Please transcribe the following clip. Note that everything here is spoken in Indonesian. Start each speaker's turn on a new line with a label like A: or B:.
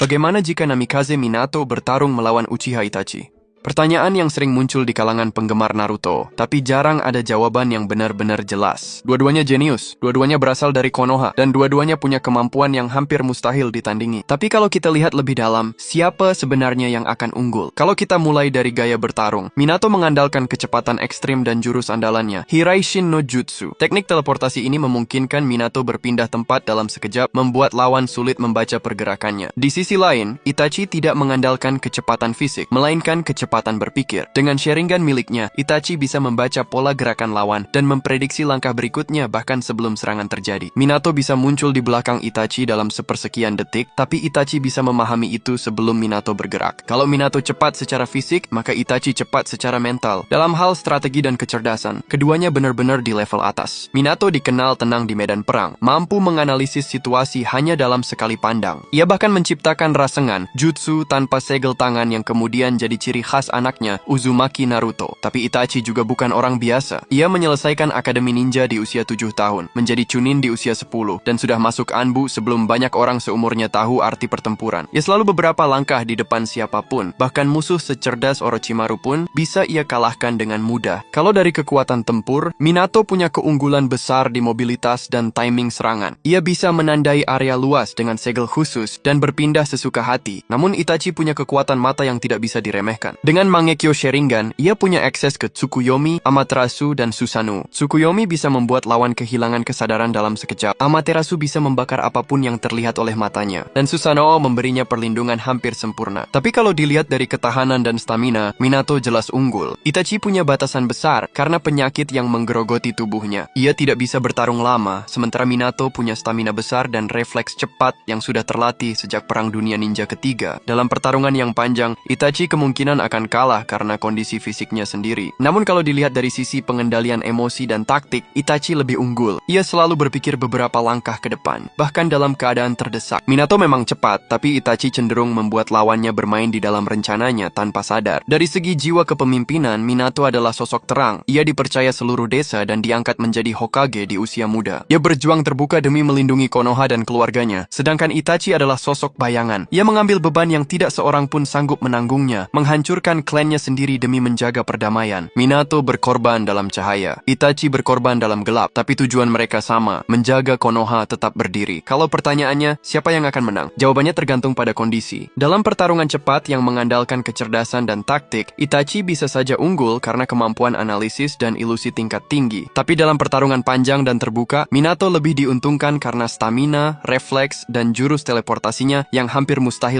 A: Bagaimana jika Namikaze Minato bertarung melawan Uchiha Itachi? Pertanyaan yang sering muncul di kalangan penggemar Naruto, tapi jarang ada jawaban yang benar-benar jelas. Dua-duanya jenius, dua-duanya berasal dari Konoha, dan dua-duanya punya kemampuan yang hampir mustahil ditandingi. Tapi kalau kita lihat lebih dalam, siapa sebenarnya yang akan unggul? Kalau kita mulai dari gaya bertarung, Minato mengandalkan kecepatan ekstrim dan jurus andalannya, Hiraishin no Jutsu. Teknik teleportasi ini memungkinkan Minato berpindah tempat dalam sekejap, membuat lawan sulit membaca pergerakannya. Di sisi lain, Itachi tidak mengandalkan kecepatan fisik, melainkan kecepatan berpikir. Dengan Sharingan miliknya, Itachi bisa membaca pola gerakan lawan dan memprediksi langkah berikutnya bahkan sebelum serangan terjadi. Minato bisa muncul di belakang Itachi dalam sepersekian detik, tapi Itachi bisa memahami itu sebelum Minato bergerak. Kalau Minato cepat secara fisik, maka Itachi cepat secara mental. Dalam hal strategi dan kecerdasan, keduanya benar-benar di level atas. Minato dikenal tenang di medan perang, mampu menganalisis situasi hanya dalam sekali pandang. Ia bahkan menciptakan rasengan, jutsu tanpa segel tangan yang kemudian jadi ciri khas anaknya, Uzumaki Naruto. Tapi Itachi juga bukan orang biasa. Ia menyelesaikan Akademi Ninja di usia 7 tahun, menjadi Chunin di usia 10, dan sudah masuk Anbu sebelum banyak orang seumurnya tahu arti pertempuran. Ia selalu beberapa langkah di depan siapapun, bahkan musuh secerdas Orochimaru pun bisa ia kalahkan dengan mudah. Kalau dari kekuatan tempur, Minato punya keunggulan besar di mobilitas dan timing serangan. Ia bisa menandai area luas dengan segel khusus dan berpindah sesuka hati. Namun Itachi punya kekuatan mata yang tidak bisa diremehkan. Dengan Mangekyo Sharingan, ia punya akses ke Tsukuyomi, Amaterasu, dan Susanoo. Tsukuyomi bisa membuat lawan kehilangan kesadaran dalam sekejap. Amaterasu bisa membakar apapun yang terlihat oleh matanya. Dan Susanoo memberinya perlindungan hampir sempurna. Tapi kalau dilihat dari ketahanan dan stamina, Minato jelas unggul. Itachi punya batasan besar karena penyakit yang menggerogoti tubuhnya. Ia tidak bisa bertarung lama, sementara Minato punya stamina besar dan refleks cepat yang sudah terlatih sejak Perang Dunia Ninja ketiga. Dalam pertarungan yang panjang, Itachi kemungkinan akan kalah karena kondisi fisiknya sendiri. Namun kalau dilihat dari sisi pengendalian emosi dan taktik, Itachi lebih unggul. Ia selalu berpikir beberapa langkah ke depan, bahkan dalam keadaan terdesak. Minato memang cepat, tapi Itachi cenderung membuat lawannya bermain di dalam rencananya tanpa sadar. Dari segi jiwa kepemimpinan, Minato adalah sosok terang. Ia dipercaya seluruh desa dan diangkat menjadi Hokage di usia muda. Ia berjuang terbuka demi melindungi Konoha dan keluarganya. Sedangkan Itachi adalah sosok bayangan. Ia mengambil beban yang tidak seorang pun sanggup menanggungnya, menghancurkan klannya sendiri demi menjaga perdamaian. Minato berkorban dalam cahaya, Itachi berkorban dalam gelap, tapi tujuan mereka sama, menjaga Konoha tetap berdiri. Kalau pertanyaannya, siapa yang akan menang? Jawabannya tergantung pada kondisi. Dalam pertarungan cepat yang mengandalkan kecerdasan dan taktik, Itachi bisa saja unggul karena kemampuan analisis dan ilusi tingkat tinggi. Tapi dalam pertarungan panjang dan terbuka, Minato lebih diuntungkan karena stamina, refleks, dan jurus teleportasinya yang hampir mustahil